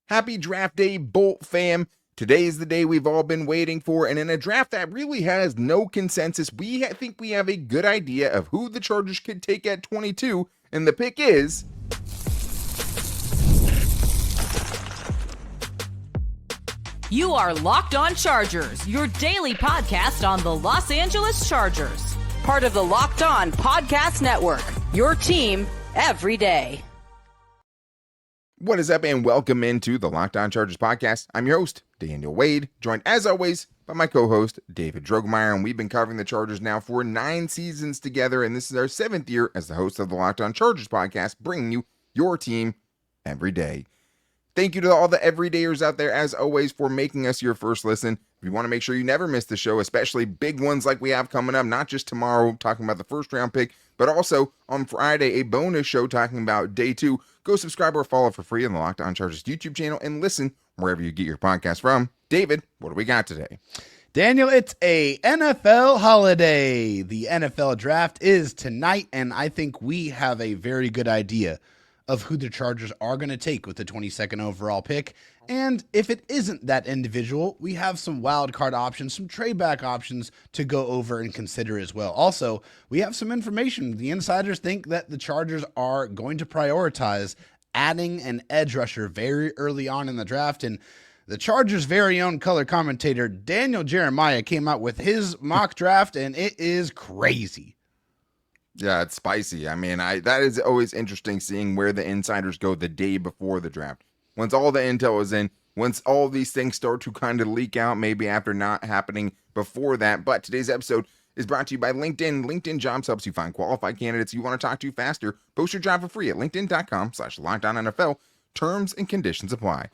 Happy draft day, Bolt fam. Today is the day we've all been waiting for, and in a draft that really has no consensus, we think we have a good idea of who the Chargers could take at 22, and the pick is... You are Locked On Chargers, your daily podcast on the Los Angeles Chargers. Part of the Locked On Podcast Network, your team every day. What is up, and welcome into the Locked On Chargers podcast. I'm your host, Daniel Wade, joined as always by my co-host, David Droegemeier, and we've been covering the Chargers now for 9 seasons together, and this is our 7th year as the host of the Locked On Chargers podcast, bringing you your team every day. Thank you to all the everydayers out there, as always, for making us your first listen. If you want to make sure you never miss the show, especially big ones like we have coming up, not just tomorrow talking about the first round pick, but also on Friday, a bonus show talking about day 2. Go subscribe or follow for free on the Locked On Chargers YouTube channel and listen wherever you get your podcast from. David, what do we got today? Daniel, it's a NFL holiday. The NFL draft is tonight, and I think we have a very good idea of who the Chargers are going to take with the 22nd overall pick. And if it isn't that individual, we have some wild card options, some trade back options to go over and consider as well. Also, we have some information. The insiders think that the Chargers are going to prioritize adding an edge rusher very early on in the draft. And the Chargers' very own color commentator, Daniel Jeremiah, came out with his mock draft, and it is crazy. Yeah, it's spicy. I mean, that is always interesting seeing where the insiders go the day before the draft. Once all the intel is in, once all these things start to kind of leak out, maybe after not happening before that. But today's episode is brought to you by LinkedIn. LinkedIn Jobs helps you find qualified candidates you want to talk to faster. Post your job for free at linkedin.com/LockedOnNFL. Terms and conditions apply.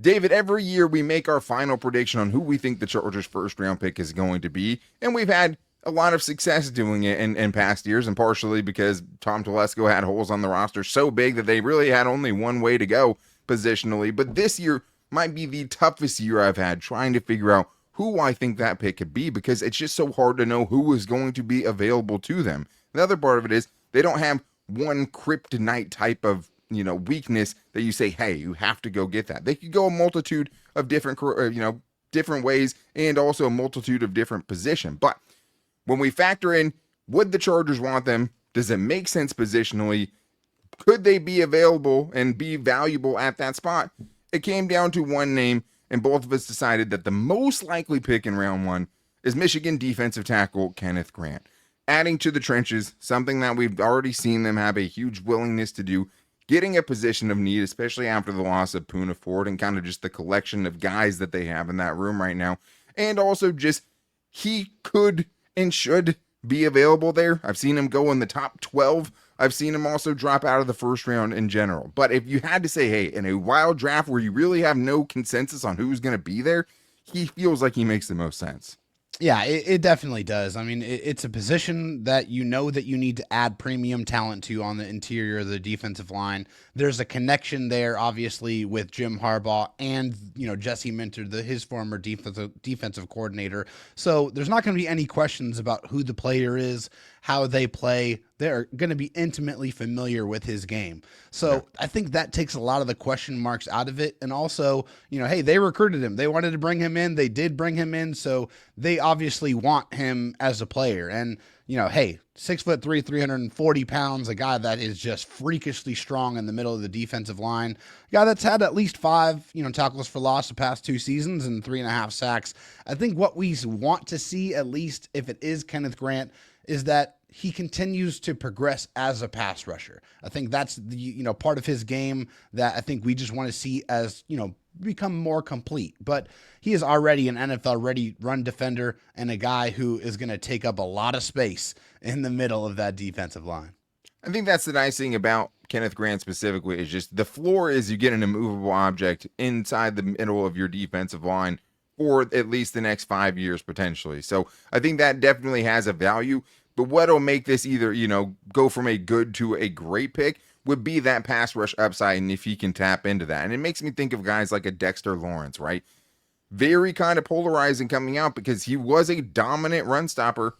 David, every year we make our final prediction on who we think the Chargers' first round pick is going to be, and we've had a lot of success doing it in past years, and partially because Tom Telesco had holes on the roster so big that they really had only one way to go positionally. But this year might be the toughest year I've had trying to figure out who I think that pick could be, because it's just so hard to know who is going to be available to them. The other part of it is they don't have one kryptonite type of weakness that you say, hey, you have to go get that. They could go a multitude of different different ways, and also a multitude of different positions. But when we factor in, would the Chargers want them? Does it make sense positionally? Could they be available and be valuable at that spot? It came down to one name, and both of us decided that the most likely pick in round 1 is Michigan defensive tackle Kenneth Grant. Adding to the trenches, something that we've already seen them have a huge willingness to do, getting a position of need, especially after the loss of Poona Ford and kind of just the collection of guys that they have in that room right now. And also just, he could and should be available there. I've seen him go in the top 12. I've seen him also drop out of the first round in general. But if you had to say, hey, in a wild draft where you really have no consensus on who's going to be there, he feels like he makes the most sense. Yeah, it definitely does. I mean, it's a position that you know that you need to add premium talent to on the interior of the defensive line. There's a connection there, obviously, with Jim Harbaugh and, Jesse Minter, his former defensive coordinator. So there's not going to be any questions about who the player is, how they play. They're going to be intimately familiar with his game. So yeah. I think that takes a lot of the question marks out of it. And also, hey, they recruited him. They wanted to bring him in. They did bring him in. So they obviously want him as a player. And, hey, 6'3", 340 pounds, a guy that is just freakishly strong in the middle of the defensive line, a guy that's had at least 5, tackles for loss the past 2 seasons and 3.5 sacks. I think what we want to see, at least if it is Kenneth Grant, is that he continues to progress as a pass rusher. I think that's the, part of his game that I think we just want to see as, become more complete. But he is already an NFL-ready run defender and a guy who is going to take up a lot of space in the middle of that defensive line. I think that's the nice thing about Kenneth Grant specifically, is just the floor is you get an immovable object inside the middle of your defensive line for at least the next 5 years potentially. So I think that definitely has a value. But what'll make this either, go from a good to a great pick would be that pass rush upside, and if he can tap into that. And it makes me think of guys like a Dexter Lawrence, right? Very kind of polarizing coming out because he was a dominant run stopper,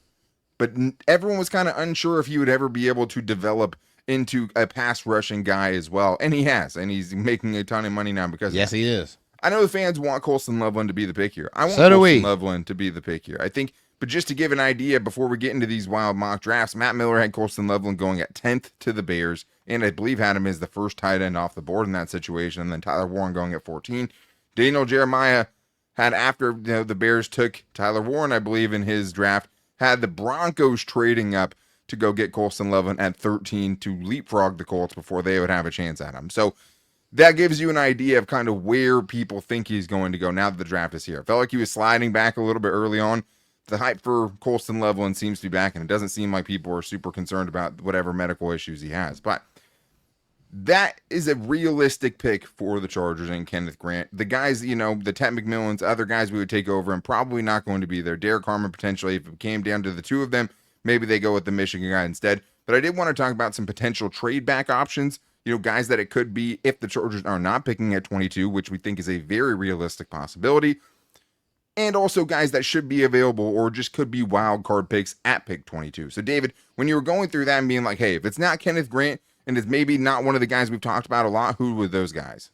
but everyone was kind of unsure if he would ever be able to develop into a pass rushing guy as well. And he has, and he's making a ton of money now because Yes, of that. he is. I know the fans want Colston Loveland to be the pick here. I want So do Colston we. Loveland to be the pick here. I think, but just to give an idea before we get into these wild mock drafts, Matt Miller had Colston Loveland going at 10th to the Bears, and I believe had him as the first tight end off the board in that situation, and then Tyler Warren going at 14. Daniel Jeremiah had, after the Bears took Tyler Warren, I believe, in his draft, had the Broncos trading up to go get Colston Loveland at 13 to leapfrog the Colts before they would have a chance at him. So that gives you an idea of kind of where people think he's going to go now that the draft is here. I felt like he was sliding back a little bit early on. The hype for Colston Loveland seems to be back, and it doesn't seem like people are super concerned about whatever medical issues he has. But that is a realistic pick for the Chargers and Kenneth Grant. The guys, the Ted McMillans, other guys we would take over, and probably not going to be there. Derek Harmon, potentially, if it came down to the two of them, maybe they go with the Michigan guy instead. But I did want to talk about some potential trade back options. Guys that it could be if the Chargers are not picking at 22, which we think is a very realistic possibility. And also guys that should be available or just could be wild card picks at pick 22. So, David, when you were going through that and being like, hey, if it's not Kenneth Grant and it's maybe not one of the guys we've talked about a lot, who were those guys?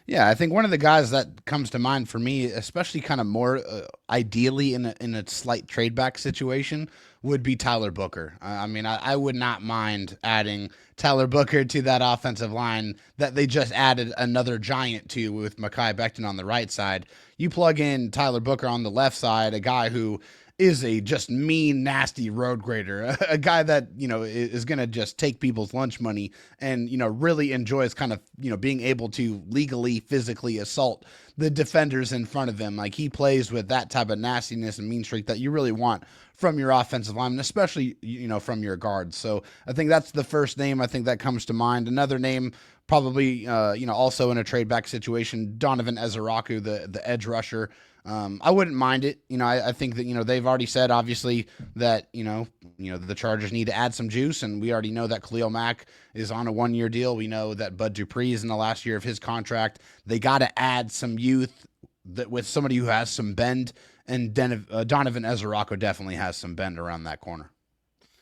Yeah, I think one of the guys that comes to mind for me, especially kind of more ideally in a slight trade back situation, would be Tyler Booker. I would not mind adding Tyler Booker to that offensive line that they just added another giant to with Mekhi Becton on the right side. You plug in Tyler Booker on the left side, a guy who is a just mean, nasty road grader, a guy that, is going to just take people's lunch money and, really enjoys kind of, being able to legally, physically assault the defenders in front of him. Like, he plays with that type of nastiness and mean streak that you really want from your offensive lineman, especially, from your guards. So I think that's the first name I think that comes to mind. Another name, probably, also in a trade back situation, Donovan Rocku, the edge rusher. I wouldn't mind it. I think that, they've already said, obviously, that, the Chargers need to add some juice, and we already know that Khalil Mack is on a 1-year deal. We know that Bud Dupree is in the last year of his contract. They got to add some youth with somebody who has some bend, and Donovan Rocku definitely has some bend around that corner.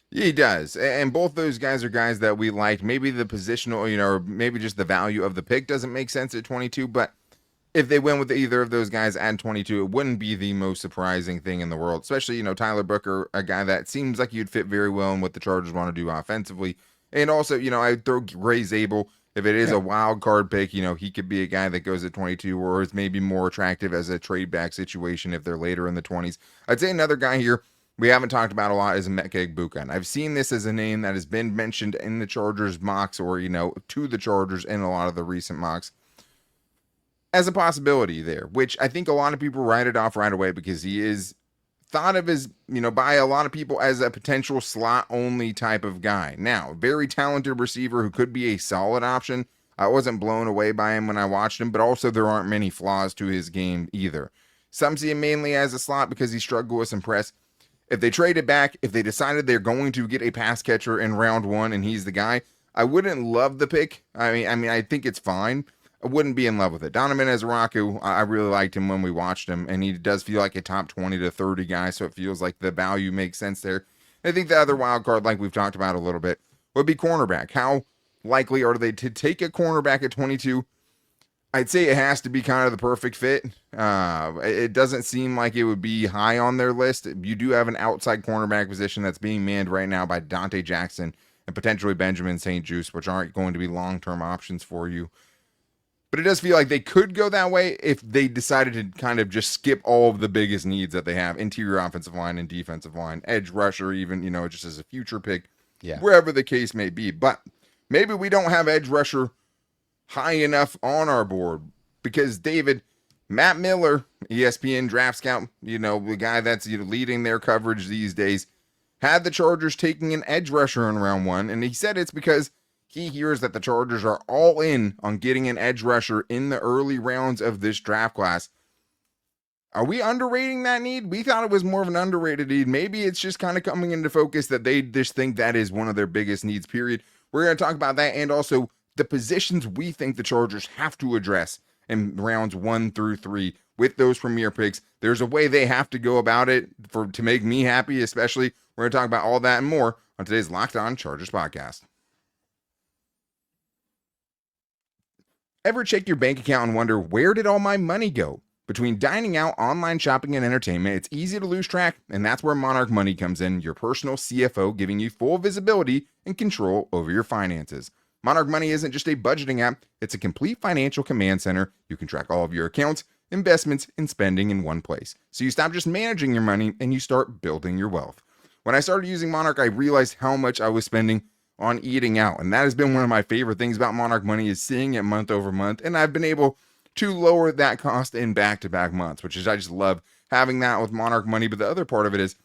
Yeah, he does. And both those guys are guys that we like. Maybe the positional, or maybe just the value of the pick doesn't make sense at 22, but if they went with either of those guys at 22, it wouldn't be the most surprising thing in the world. Especially, Tyler Booker, a guy that seems like you'd fit very well in what the Chargers want to do offensively. And also, I'd throw Ray Zabel. If it is a wild card pick, he could be a guy that goes at 22 or is maybe more attractive as a trade back situation if they're later in the 20s. I'd say another guy here we haven't talked about a lot is Emeka Egbuka. And I've seen this as a name that has been mentioned in the Chargers mocks or, to the Chargers in a lot of the recent mocks as a possibility there, which I think a lot of people write it off right away because he is thought of as, by a lot of people as a potential slot only type of guy. Now, very talented receiver who could be a solid option. I wasn't blown away by him when I watched him, but also there aren't many flaws to his game either. Some see him mainly as a slot because he struggled with some press. If they traded back, if they decided they're going to get a pass catcher in round 1 and he's the guy, I wouldn't love the pick. I think it's fine. I wouldn't be in love with it. Donovan Rocku, I really liked him when we watched him, and he does feel like a top 20 to 30 guy, so it feels like the value makes sense there. And I think the other wild card, like we've talked about a little bit, would be cornerback. How likely are they to take a cornerback at 22? I'd say it has to be kind of the perfect fit. It doesn't seem like it would be high on their list. You do have an outside cornerback position that's being manned right now by Dante Jackson and potentially Benjamin St. Juste, which aren't going to be long-term options for you. But it does feel like they could go that way if they decided to kind of just skip all of the biggest needs that they have, interior offensive line and defensive line, edge rusher even, just as a future pick, wherever the case may be. But maybe we don't have edge rusher high enough on our board because, David, Matt Miller, ESPN Draft Scout, the guy that's leading their coverage these days, had the Chargers taking an edge rusher in round 1, and he said it's because he hears that the Chargers are all in on getting an edge rusher in the early rounds of this draft class. Are we underrating that need? We thought it was more of an underrated need. Maybe it's just kind of coming into focus that they just think that is one of their biggest needs, period. We're going to talk about that and also the positions we think the Chargers have to address in rounds 1 through 3 with those premier picks. There's a way they have to go about it to make me happy, especially. We're going to talk about all that and more on today's Locked On Chargers podcast. Ever check your bank account and wonder, where did all my money go? Between dining out, online shopping, and entertainment, it's easy to lose track, and that's where Monarch Money comes in, your personal CFO, giving you full visibility and control over your finances. Monarch Money isn't just a budgeting app, it's a complete financial command center. You can track all of your accounts, investments, and spending in one place. So you stop just managing your money and you start building your wealth. When I started using Monarch, I realized how much I was spending on eating out, and that has been one of my favorite things about Monarch Money, is seeing it month over month, and I've been able to lower that cost in back-to-back months, which is, I just love having that with Monarch Money. But the other part of it is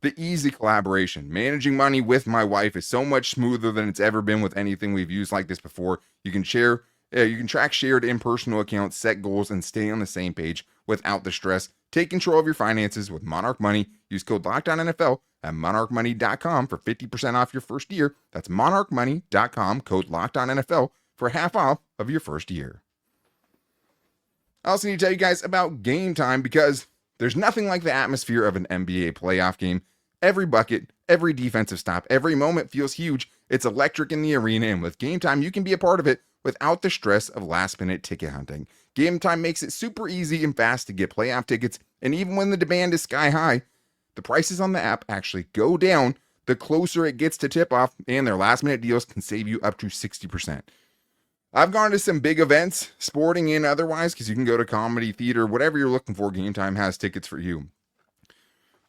the easy collaboration. Managing money with my wife is so much smoother than it's ever been with anything we've used like this before. You can track shared impersonal accounts, set goals, and stay on the same page without the stress. Take control of your finances with Monarch Money. Use code LOCKEDONNFL at monarchmoney.com for 50% off your first year. That's monarchmoney.com, code LOCKEDONNFL for half off of your first year. I also need to tell you guys about Game Time, because there's nothing like the atmosphere of an NBA playoff game. Every bucket, every defensive stop, every moment feels huge. It's electric in the arena, and with Game Time, you can be a part of it without the stress of last-minute ticket hunting. Game Time makes it super easy and fast to get playoff tickets, and even when the demand is sky high, the prices on the app actually go down the closer it gets to tip-off, and their last-minute deals can save you up to 60%. I've gone to some big events, sporting and otherwise, because you can go to comedy, theater, whatever you're looking for, Game Time has tickets for you.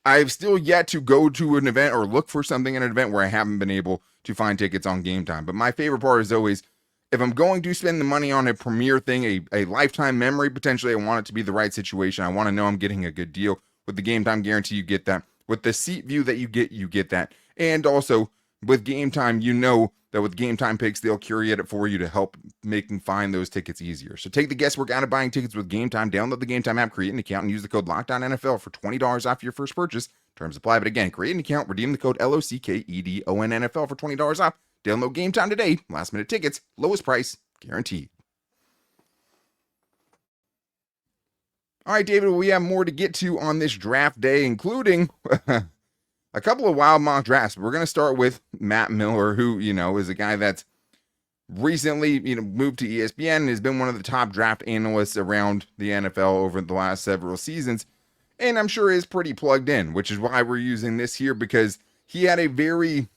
I've still yet to go to an event or look for something in an event where I haven't been able to find tickets on Game Time. But my favorite part is always, if I'm going to spend the money on a premier thing, a lifetime memory, potentially, I want it to be the right situation. I want to know I'm getting a good deal. With the Game Time guarantee, you get that. With the seat view that you get that. And also, with Game Time, you know that with Game Time picks, they'll curate it for you to help find those tickets easier. So take the guesswork out of buying tickets with Game Time. Download the Game Time app, create an account, and use the code LOCKEDONNFL for $20 off your first purchase. Terms apply. But again, create an account, redeem the code LOCKEDONNFL for $20 off. Download Game Time today. Last minute tickets, lowest price, guaranteed. All right, David, we have more to get to on this draft day, including a couple of wild mock drafts. We're going to start with Matt Miller, who, is a guy that's recently, moved to ESPN and has been one of the top draft analysts around the NFL over the last several seasons. And I'm sure is pretty plugged in, which is why we're using this here, because he had a very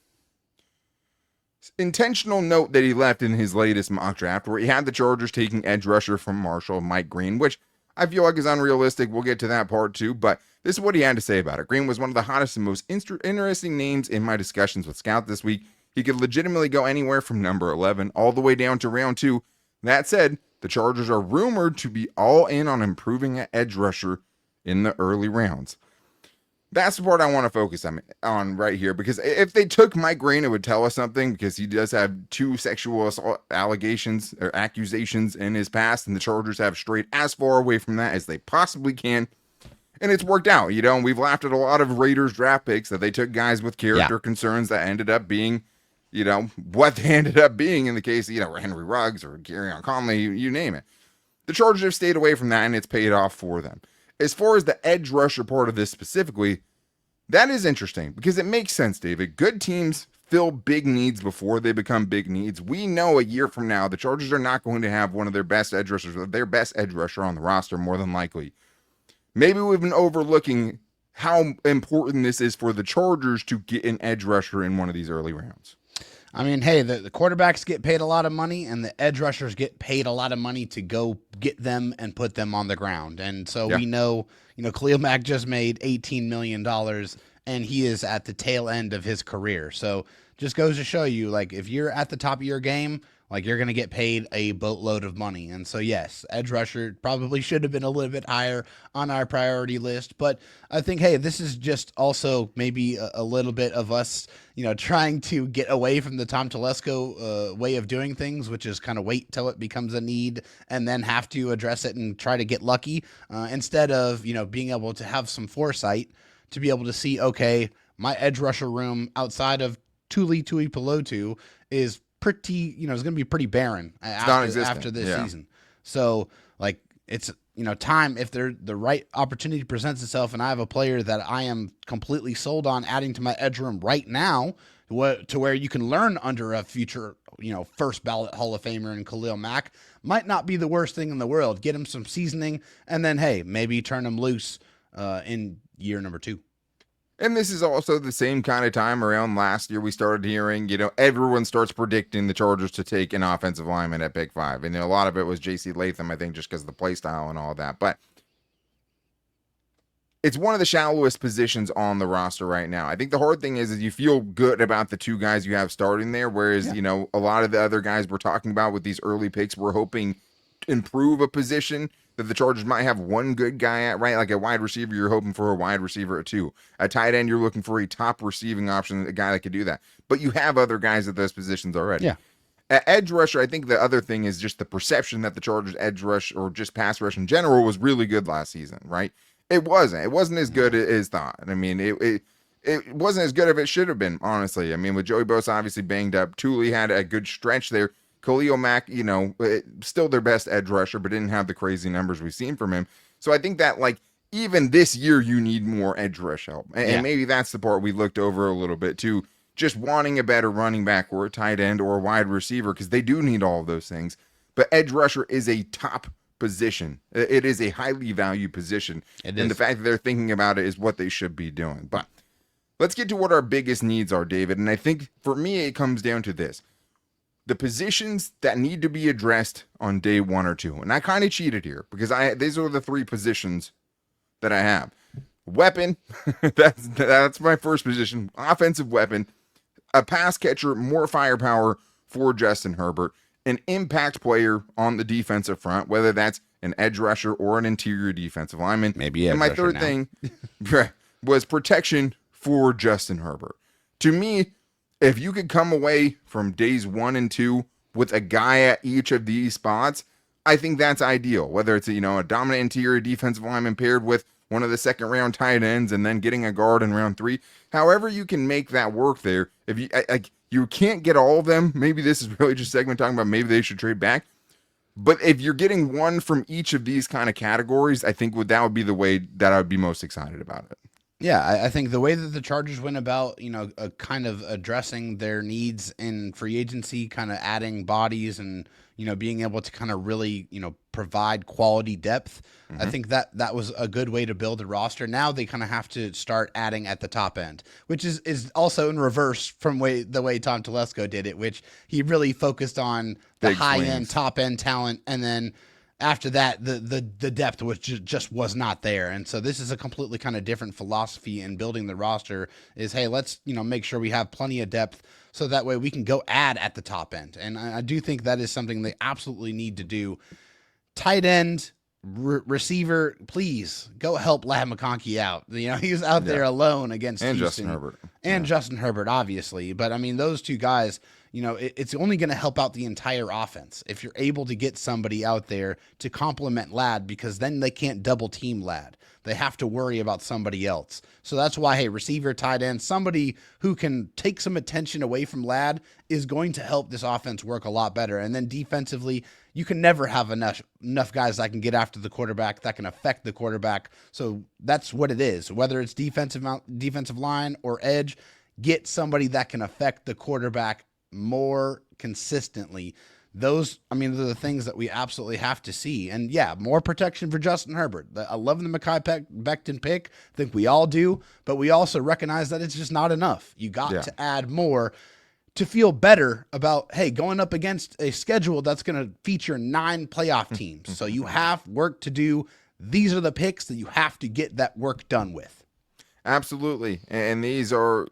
intentional note that he left in his latest mock draft, where he had the Chargers taking edge rusher from Marshall, Mike Green, which I feel like is unrealistic. We'll get to that part too, but this is what he had to say about it. Green was one of the hottest and most interesting names in my discussions with Scout this week. He could legitimately go anywhere from number 11 all the way down to round 2. That said, the Chargers are rumored to be all in on improving an edge rusher in the early rounds. That's the part I want to focus on right here, because if they took Mike Green, it would tell us something, because he does have 2 sexual assault allegations or accusations in his past, and the Chargers have strayed as far away from that as they possibly can. And it's worked out, and we've laughed at a lot of Raiders draft picks that they took guys with character concerns that ended up being, what they ended up being in the case, Henry Ruggs or Garyon Conley, you name it. The Chargers have stayed away from that, and it's paid off for them. As far as the edge rusher part of this specifically, that is interesting, because it makes sense, David. Good teams fill big needs before they become big needs. We know a year from now, the Chargers are not going to have one of their best edge rushers, their best edge rusher on the roster, more than likely. Maybe we've been overlooking how important this is for the Chargers to get an edge rusher in one of these early rounds. I mean, hey, the quarterbacks get paid a lot of money, and the edge rushers get paid a lot of money to go get them and put them on the ground. And so we know, Khalil Mack just made $18 million, and he is at the tail end of his career. So just goes to show you, if you're at the top of your game, you're going to get paid a boatload of money. And so, yes, edge rusher probably should have been a little bit higher on our priority list. But I think, hey, this is just also maybe a little bit of us, trying to get away from the Tom Telesco way of doing things, which is kind of wait till it becomes a need and then have to address it and try to get lucky, instead of, being able to have some foresight to be able to see, okay, my edge rusher room outside of Tuli Tuipulotu is pretty, is going to be pretty barren after this season. So it's, time, if the right opportunity presents itself and I have a player that I am completely sold on adding to my edge room right now, to where you can learn under a future, first ballot Hall of Famer in Khalil Mack might not be the worst thing in the world. Get him some seasoning, and then, hey, maybe turn him loose in year number 2. And this is also the same kind of time around last year we started hearing, everyone starts predicting the Chargers to take an offensive lineman at pick 5. And a lot of it was J.C. Latham, I think, just because of the play style and all that. But it's one of the shallowest positions on the roster right now. I think the hard thing is you feel good about the 2 guys you have starting there, whereas, a lot of the other guys we're talking about with these early picks, we're hoping to improve a position that the Chargers might have one good guy at, right? Like a wide receiver, you're hoping for a wide receiver at 2. A tight end, you're looking for a top receiving option, a guy that could do that. But you have other guys at those positions already. Yeah. At edge rusher, I think the other thing is just the perception that the Chargers edge rush or just pass rush in general was really good last season, right? It wasn't. It wasn't as good as thought. I mean, it wasn't as good as it should have been, honestly. I mean, with Joey Bosa obviously banged up, Thule had a good stretch there. Khalil Mack, still their best edge rusher, but didn't have the crazy numbers we've seen from him. So I think that, even this year, you need more edge rush help. And maybe that's the part we looked over a little bit, too. Just wanting a better running back or a tight end or a wide receiver, because they do need all of those things. But edge rusher is a top position. It is a highly valued position. And the fact that they're thinking about it is what they should be doing. But let's get to what our biggest needs are, David. And I think, for me, it comes down to this. The positions that need to be addressed on day 1 or 2. And I kind of cheated here because these are the 3 positions that I have. Weapon, that's my first position. Offensive weapon, a pass catcher, more firepower for Justin Herbert, an impact player on the defensive front, whether that's an edge rusher or an interior defensive lineman. Maybe. And my third thing was protection for Justin Herbert. To me, if you could come away from days 1 and 2 with a guy at each of these spots, I think that's ideal. Whether it's a dominant interior defensive lineman paired with one of the second round tight ends and then getting a guard in round 3, however you can make that work there. If you can't get all of them, maybe this is really just segment talking about maybe they should trade back. But if you're getting one from each of these kind of categories, I think that would be the way that I would be most excited about it. Yeah, I think the way that the Chargers went about, kind of addressing their needs in free agency, kind of adding bodies and, being able to kind of really, provide quality depth. Mm-hmm. I think that was a good way to build a roster. Now they kind of have to start adding at the top end, which is also in reverse from the way Tom Telesco did it, which he really focused on the big high swings. end, top end talent, and then after that, the depth was just was not there. And so this is a completely kind of different philosophy in building the roster is, hey, let's, make sure we have plenty of depth so that way we can go add at the top end. And I do think that is something they absolutely need to do. Tight end, receiver, please go help Ladd McConkey out. He was out there alone against and Houston. Justin Herbert. And Justin Herbert, obviously. But, I mean, those 2 guys, it's only going to help out the entire offense if you're able to get somebody out there to complement Ladd, because then they can't double team Ladd. They have to worry about somebody else. So that's why, hey, receiver, tight end, somebody who can take some attention away from Ladd is going to help this offense work a lot better. And then defensively, you can never have enough guys that can get after the quarterback, that can affect the quarterback. So that's what it is. Whether it's defensive line or edge, get somebody that can affect the quarterback more consistently. Those, I mean, they're the things that we absolutely have to see. And yeah, more protection for Justin Herbert. I love the Mekhi Becton pick. I think we all do, but we also recognize that it's just not enough. You got to add more to feel better about, hey, going up against a schedule that's going to feature 9 playoff teams. So you have work to do. These are the picks that you have to get that work done with. Absolutely. And these are,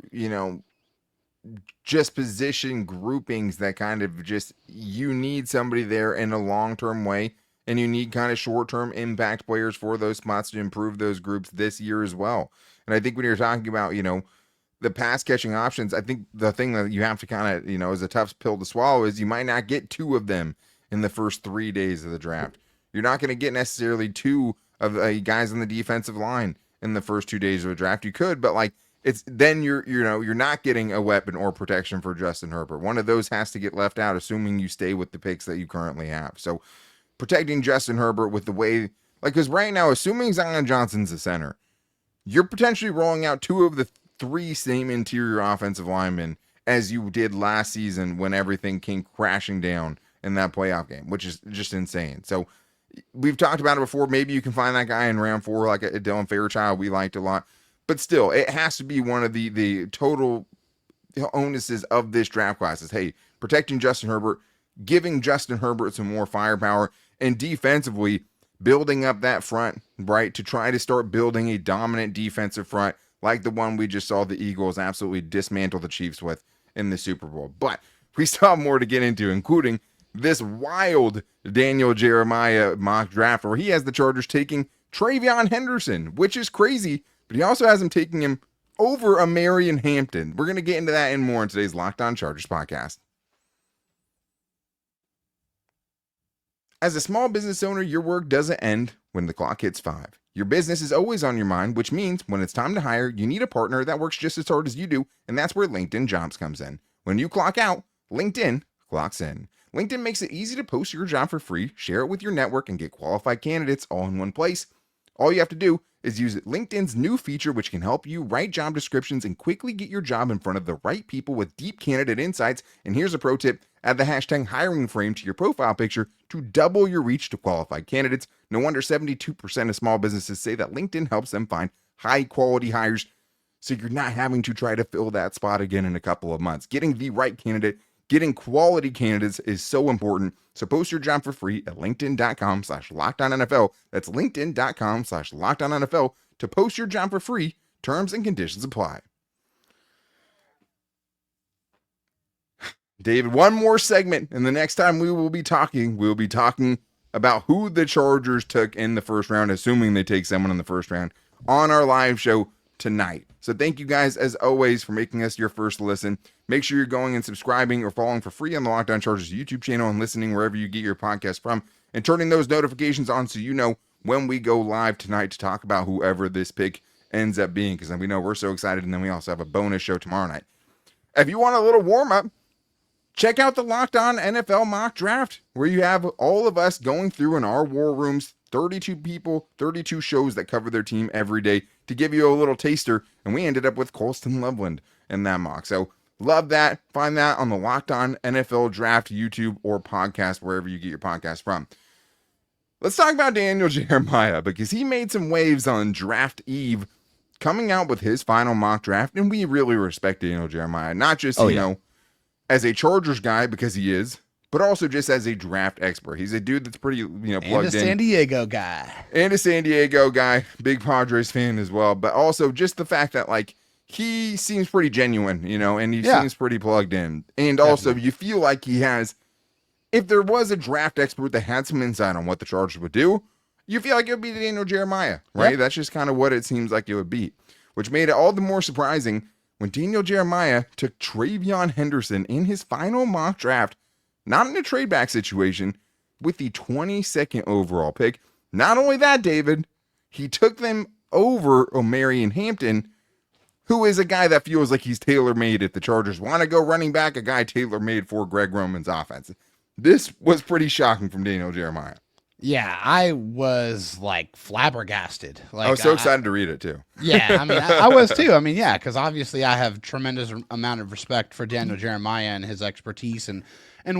just position groupings that kind of just, you need somebody there in a long-term way, and you need kind of short-term impact players for those spots to improve those groups this year as well. And I think when you're talking about, the pass catching options, I think the thing that you have to kind of, is a tough pill to swallow is you might not get 2 of them in the first 3 days of the draft. You're not going to get necessarily 2 of guys on the defensive line in the first 2 days of the draft. You could, but it's then you're not getting a weapon or protection for Justin Herbert. One of those has to get left out, assuming you stay with the picks that you currently have. So protecting Justin Herbert with the way, because right now, assuming Zion Johnson's the center, you're potentially rolling out 2 of the 3 same interior offensive linemen as you did last season when everything came crashing down in that playoff game, which is just insane. So we've talked about it before. Maybe you can find that guy in round 4, like a Dylan Fairchild we liked a lot. But still, it has to be one of the total onuses of this draft class is, hey, protecting Justin Herbert, giving Justin Herbert some more firepower, and defensively building up that front, right, to try to start building a dominant defensive front like the one we just saw the Eagles absolutely dismantle the Chiefs with in the Super Bowl. But we still have more to get into, including this wild Daniel Jeremiah mock draft where he has the Chargers taking Treyveon Henderson, which is crazy, but he also has him taking him over a Marion Hampton. We're going to get into that and more in today's Locked On Chargers podcast. As a small business owner, your work doesn't end when the clock hits 5. Your business is always on your mind, which means when it's time to hire, you need a partner that works just as hard as you do, and that's where LinkedIn Jobs comes in. When you clock out, LinkedIn clocks in. LinkedIn makes it easy to post your job for free, share it with your network, and get qualified candidates all in one place. All you have to do is use LinkedIn's new feature, which can help you write job descriptions and quickly get your job in front of the right people with deep candidate insights. And here's a pro tip: add the hashtag hiring frame to your profile picture to double your reach to qualified candidates. No wonder 72% of small businesses say that LinkedIn helps them find high quality hires, so you're not having to try to fill that spot again in a couple of months. Getting the right candidate, getting quality candidates is so important. So post your job for free at linkedin.com/LockedOnNFL. That's linkedin.com/LockedOnNFL to post your job for free. Terms and conditions apply. David, one more segment, and the next time we'll be talking about who the Chargers took in the first round, assuming they take someone in the first round, on our live show tonight. So thank you guys, as always, for making us your first listen. Make sure you're going and subscribing or following for free on the Locked On Chargers YouTube channel and listening wherever you get your podcast from, and turning those notifications on so you know when we go live tonight to talk about whoever this pick ends up being, because we know we're so excited, and then we also have a bonus show tomorrow night. If you want a little warm-up, check out the Locked On NFL mock draft, where you have all of us going through in our war rooms, 32 people, 32 shows that cover their team every day to give you a little taster, and we ended up with Colston Loveland in that mock. So love that. Find that on the Locked On NFL Draft YouTube or podcast, wherever you get your podcast from. Let's talk about Daniel Jeremiah, because he made some waves on draft eve coming out with his final mock draft, and we really respect Daniel Jeremiah, not just, you know, as a Chargers guy, because he is, but also just as a draft expert. He's a dude that's pretty, plugged in. And a San Diego guy. And a San Diego guy. Big Padres fan as well. But also just the fact that, he seems pretty genuine, and he seems pretty plugged in. And also, you feel like he has, if there was a draft expert that had some insight on what the Chargers would do, you feel like it would be Daniel Jeremiah, right? Yep. That's just kind of what it seems like it would be, which made it all the more surprising when Daniel Jeremiah took Treyveon Henderson in his final mock draft, not in a trade back situation, with the 22nd overall pick. Not only that, David, he took them over Marion Hampton, who is a guy that feels like he's tailor-made. If the Chargers want to go running back, a guy tailor-made for Greg Roman's offense. This was pretty shocking from Daniel Jeremiah. Yeah, I was flabbergasted. I was so excited to read it too. Yeah, I was too. Because obviously I have tremendous amount of respect for Daniel Jeremiah and his expertise, and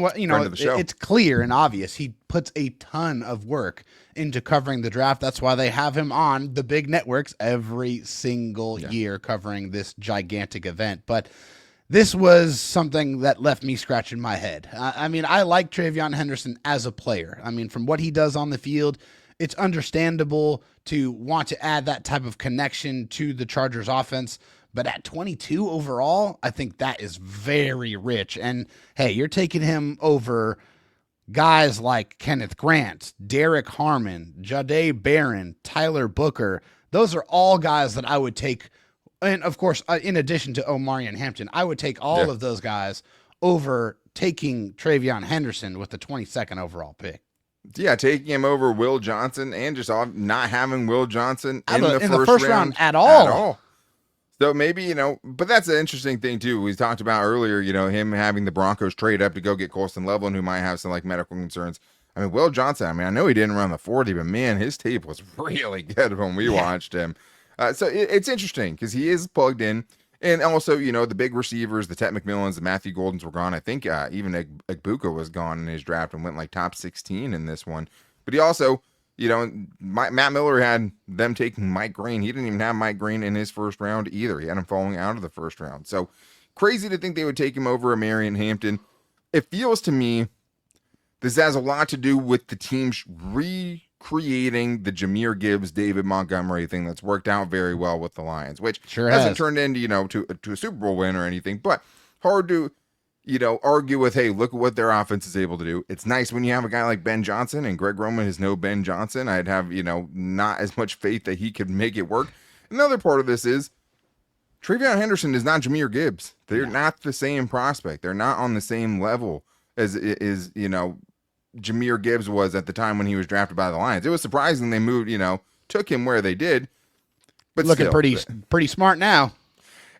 what it's clear and obvious he puts a ton of work into covering the draft. That's why they have him on the big networks every single year covering this gigantic event. But this was something that left me scratching my head. I like Trayvon Henderson as a player. From what he does on the field, it's understandable to want to add that type of connection to the Chargers offense. But at 22 overall, I think that is very rich. And hey, you're taking him over guys like Kenneth Grant, Derek Harmon, Jahdae Barron, Tyler Booker. Those are all guys that I would take. And of course, in addition to Marion Hampton, I would take all of those guys over taking Trayvon Henderson with the 22nd overall pick. Yeah, taking him over Will Johnson, and just not having Will Johnson in the first round at all. So maybe, but that's an interesting thing too. We talked about earlier, him having the Broncos trade up to go get Colston Loveland, who might have some medical concerns. Will Johnson, I know he didn't run the 40, but man, his tape was really good when we watched him. So it's interesting because he is plugged in. And also, the big receivers, the Tet McMillans, the Matthew Goldens were gone. I think even Egbuka was gone in his draft and went like top 16 in this one. But he also, Matt Miller had them taking Mike Green. He didn't even have Mike Green in his first round either. He had him falling out of the first round. So crazy to think they would take him over a Marion Hampton. It feels to me this has a lot to do with the team recreating the Jahmyr Gibbs, David Montgomery thing that's worked out very well with the Lions, which hasn't turned into, to a Super Bowl win or anything, but hard to, argue with, hey, look at what their offense is able to do. It's nice when you have a guy like Ben Johnson, and Greg Roman is no Ben Johnson. I'd have, not as much faith that he could make it work. Another part of this is Treyveon Henderson is not Jahmyr Gibbs. They're not the same prospect. They're not on the same level as Jahmyr Gibbs was at the time when he was drafted by the Lions. It was surprising they moved, took him where they did. But looking still, pretty smart now.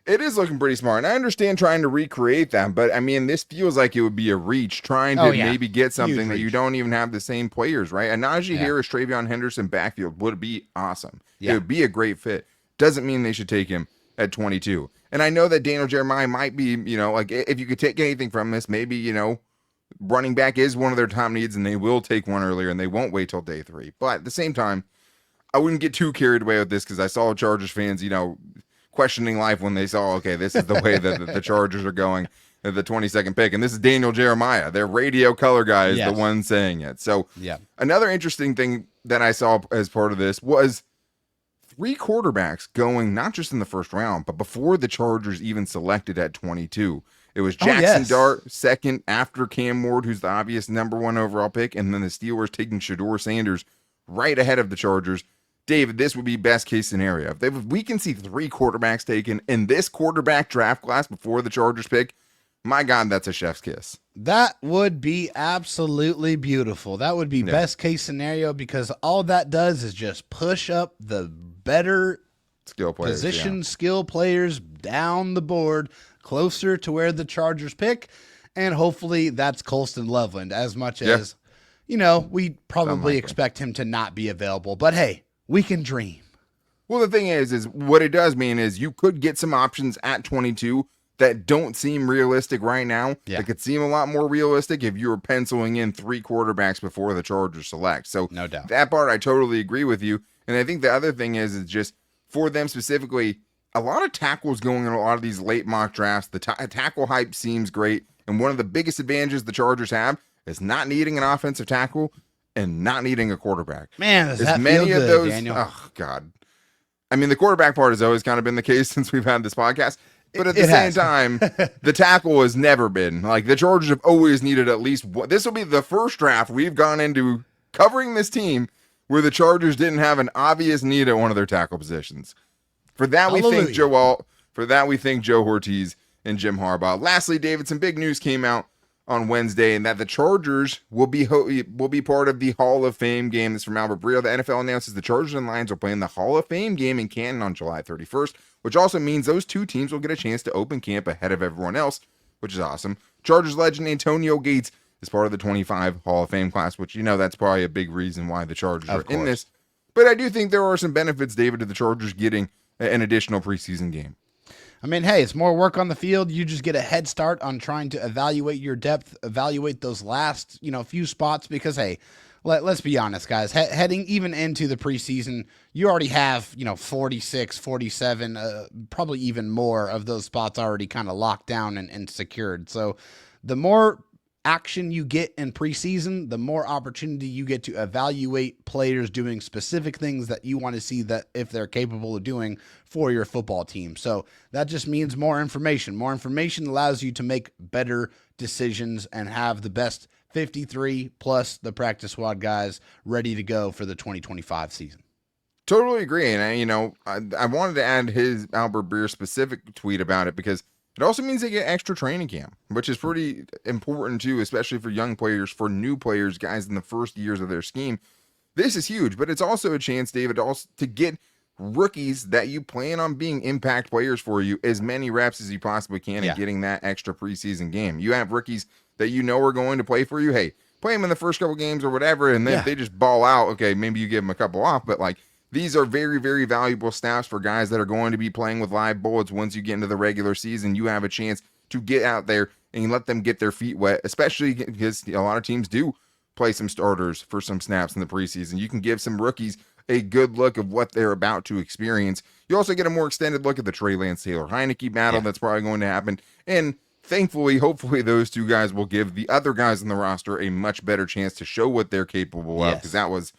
It is looking pretty smart. And I understand trying to recreate that, but I mean, this feels like it would be a reach trying to maybe get something that you don't even have the same players, right? A Najee Harris, Trayvon Henderson backfield would be awesome. It would be a great fit. Doesn't mean they should take him at 22. And I know that Daniel Jeremiah might be, like if you could take anything from this, maybe, running back is one of their top needs and they will take one earlier and they won't wait till day 3. But at the same time, I wouldn't get too carried away with this because I saw Chargers fans, questioning life when they saw, okay, this is the way that the Chargers are going at the 22nd pick. And this is Daniel Jeremiah. Their radio color guy is the one saying it. So another interesting thing that I saw as part of this was 3 quarterbacks going not just in the first round, but before the Chargers even selected at 22. It was Jackson Dart second after Cam Ward, who's the obvious number 1 overall pick, and then the Steelers taking Shedeur Sanders right ahead of the Chargers. David, this would be best case scenario. If we can see 3 quarterbacks taken in this quarterback draft class before the Chargers pick, my God, that's a chef's kiss. That would be absolutely beautiful. That would be best case scenario because all that does is just push up the better skill players, skill players down the board closer to where the Chargers pick. And hopefully that's Colston Loveland as much as, we probably expect him to not be available. But hey, we can dream. Well, the thing is what it does mean is you could get some options at 22 that don't seem realistic right now. That could seem a lot more realistic if you were penciling in 3 quarterbacks before the Chargers select. So no doubt. That part, I totally agree with you. And I think the other thing is just for them specifically, a lot of tackles going in a lot of these late mock drafts. The tackle hype seems great. And one of the biggest advantages the Chargers have is not needing an offensive tackle and not needing a quarterback. Man, does that feel good, Daniel? Oh, God. I mean, the quarterback part has always kind of been the case since we've had this podcast. But at the same time, the tackle has never been. Like, the Chargers have always needed at least one. This will be the first draft we've gone into covering this team where the Chargers didn't have an obvious need at one of their tackle positions. For that, we think Joe Alt. For that, we think Joe Ortiz and Jim Harbaugh. Lastly, David, some big news came out on Wednesday, and that the Chargers will be part of the Hall of Fame game. This is from Albert Brio. The NFL announces the Chargers and Lions are playing the Hall of Fame game in Canton on July 31st, which also means those 2 teams will get a chance to open camp ahead of everyone else, which is awesome. Chargers legend Antonio Gates is part of the 25 Hall of Fame class, which, that's probably a big reason why the Chargers are in this. But I do think there are some benefits, David, to the Chargers getting an additional preseason game. I mean, hey, it's more work on the field. You just get a head start on trying to evaluate your depth, evaluate those last, few spots because, hey, let's be honest, guys. Heading even into the preseason, you already have, 46, 47, probably even more of those spots already kind of locked down and secured. So the more action you get in preseason, the more opportunity you get to evaluate players doing specific things that you want to see that if they're capable of doing for your football team. So that just means more information. More information allows you to make better decisions and have the best 53 plus the practice squad guys ready to go for the 2025 season. Totally agree. And, I wanted to add his Albert Breer specific tweet about it because it also means they get extra training camp, which is pretty important too, especially for young players, for new players, guys in the first years of their scheme. This is huge, but it's also a chance, David, also to get rookies that you plan on being impact players for you as many reps as you possibly can and getting that extra preseason game. You have rookies that are going to play for you. Hey, play them in the first couple games or whatever, and then if they just ball out, okay, maybe you give them a couple off, but these are very, very valuable snaps for guys that are going to be playing with live bullets. Once you get into the regular season, you have a chance to get out there and let them get their feet wet, especially because a lot of teams do play some starters for some snaps in the preseason. You can give some rookies a good look of what they're about to experience. You also get a more extended look at the Trey Lance Taylor Heineke battle that's probably going to happen. And thankfully, hopefully those two guys will give the other guys in the roster a much better chance to show what they're capable of, because that was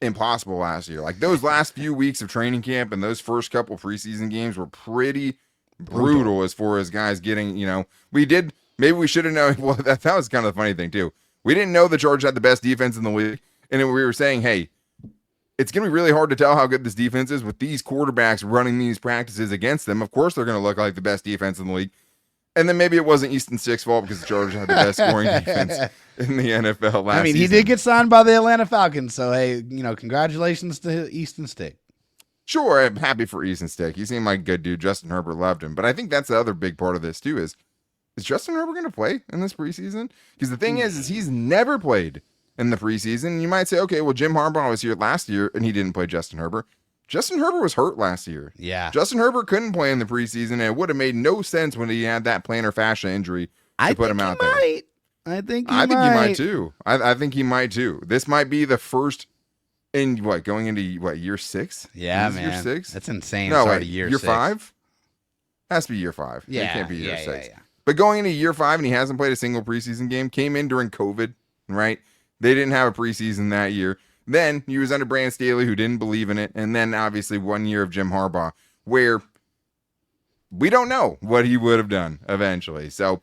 impossible last year. Like those last few weeks of training camp and those first couple preseason games were pretty brutal as far as guys getting, maybe we should have known. Well, that was kind of the funny thing too. We didn't know the Chargers had the best defense in the league. And we were saying, hey, it's going to be really hard to tell how good this defense is with these quarterbacks running these practices against them. Of course, they're going to look like the best defense in the league. And then maybe it wasn't Easton Stick's fault because the Chargers had the best scoring defense in the NFL last season. He did get signed by the Atlanta Falcons. So, hey, congratulations to Easton Stick. Sure, I'm happy for Easton Stick. He seemed like a good dude. Justin Herbert loved him. But I think that's the other big part of this, too, is Justin Herbert going to play in this preseason? Because the thing is he's never played in the preseason. You might say, okay, well, Jim Harbaugh was here last year and he didn't play Justin Herbert. Justin Herbert was hurt last year. Yeah. Justin Herbert couldn't play in the preseason, and it would have made no sense when he had that plantar fascia injury to put him out there. I think he might too. I think he might too. This might be the first in going into year 6? Yeah, man. Year 6? That's insane. No, wait, year 6. 6. 5? Has to be year 5. Yeah. It can't be year 6. Yeah. But going into year 5 and he hasn't played a single preseason game, came in during COVID, right? They didn't have a preseason that year. Then he was under Brandon Staley, who didn't believe in it. And then obviously 1 year of Jim Harbaugh, where we don't know what he would have done eventually. So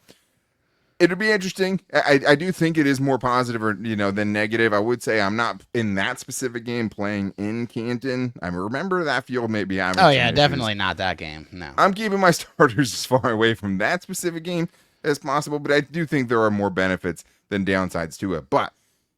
it'd be interesting. I do think it is more positive than negative. I would say I'm not in that specific game playing in Canton. I remember that field maybe having some issues. Definitely not that game. No. I'm keeping my starters as far away from that specific game as possible, but I do think there are more benefits than downsides to it. But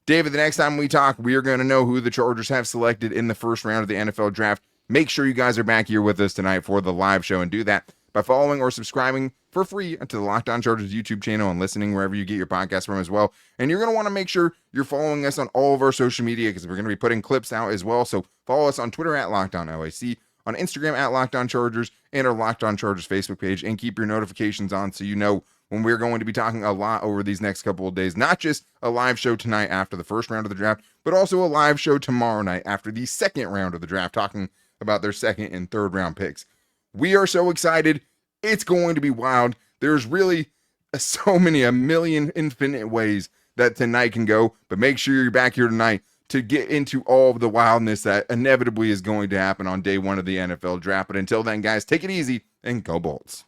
David, the next time we talk, we are going to know who the Chargers have selected in the first round of the NFL draft. Make sure you guys are back here with us tonight for the live show, and do that by following or subscribing for free to the Locked On Chargers YouTube channel and listening wherever you get your podcast from as well. And you're going to want to make sure you're following us on all of our social media, because we're going to be putting clips out as well. So follow us on Twitter at Locked On LAC, on Instagram at Locked On Chargers, and our Locked On Chargers Facebook page, and keep your notifications on so you know when we're going to be talking a lot over these next couple of days. Not just a live show tonight after the first round of the draft, but also a live show tomorrow night after the second round of the draft, talking about their second and third round picks. We are so excited. It's going to be wild. There's really a million infinite ways that tonight can go, but make sure you're back here tonight to get into all of the wildness that inevitably is going to happen on day 1 of the NFL draft. But until then, guys, take it easy and go Bolts.